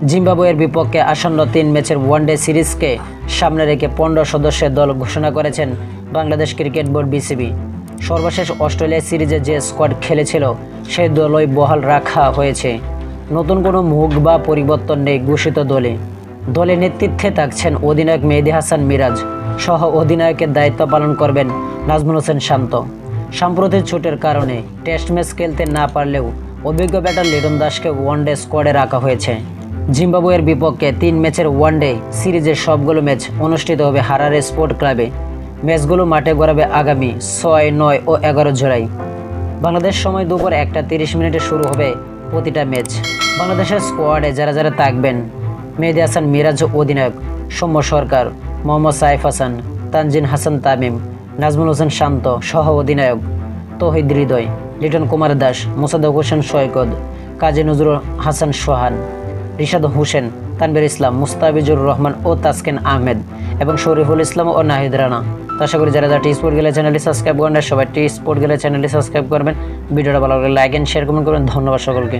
জিম্বাবুয়ের বিপক্ষে আসন্ন 3 ম্যাচের ওয়ানডে সিরিজকে সামনে রেখে 15 সদস্যের দল ঘোষণা করেছেন বাংলাদেশ ক্রিকেট বোর্ড বিসিবি। সর্বশেষ অস্ট্রেলিয়া সিরিজে যে স্কোয়াড খেলেছিল সেই দলই বহাল রাখা হয়েছে। নতুন কোনো মুখ বা পরিবর্তন নেই ঘোষিত দলে। দলের নেতৃত্বে থাকছেন অধিনায়ক মেহেদী হাসান মিরাজ, সহ অধিনায়কের দায়িত্ব পালন করবেন নাজমুল হোসেন শান্ত। সাম্প্রতিক চোটের কারণে টেস্ট ম্যাচ খেলতে না পারলেও অভিজ্ঞ ব্যাটার লিটন দাসকে ওয়ানডে স্কোয়াডে রাখা হয়েছে। জিম্বাবুয়ের বিপক্ষে 3 ম্যাচের ওয়ানডে সিরিজের সবগুলো ম্যাচ অনুষ্ঠিত হবে হারারে স্পোর্ট ক্লাবে। ম্যাচগুলো মাঠে গড়াবে আগামী 6, 9 ও 11 জুলাই। বাংলাদেশ সময় দুপুর 1:30 শুরু হবে প্রতিটা ম্যাচ। বাংলাদেশের স্কোয়াডে যারা যারা থাকবেন: মেহেদী হাসান মিরাজ অধিনায়ক, সৌম্য সরকার, মোহাম্মদ সাইফ হাসান, তানজিন হাসান তামিম, নাজমুল হোসেন শান্ত সহ অধিনায়ক, তৌহিদ হৃদয়, লিটন কুমার দাস, মোসাদ্দেক হোসেন সৈকত, কাজী নজরুল হাসান সোহান, রিশাদ হোসেন, তানভীর ইসলাম, মুস্তাফিজুর রহমান ও তাসকিন আহমেদ এবং শরীফুল ইসলাম ও নাহিদ রানা। তো আশা করি যারা টি স্পোর্ট গেলে চ্যানেলটি সাবস্ক্রাইব করেন, সবাই টি স্পোর্ট গেলে চ্যানেলটি সাবস্ক্রাইব করবেন। ভিডিওটা ভালো লাগলে লাইক এন্ড শেয়ার কমেন্ট করবেন। ধন্যবাদ সকলকে।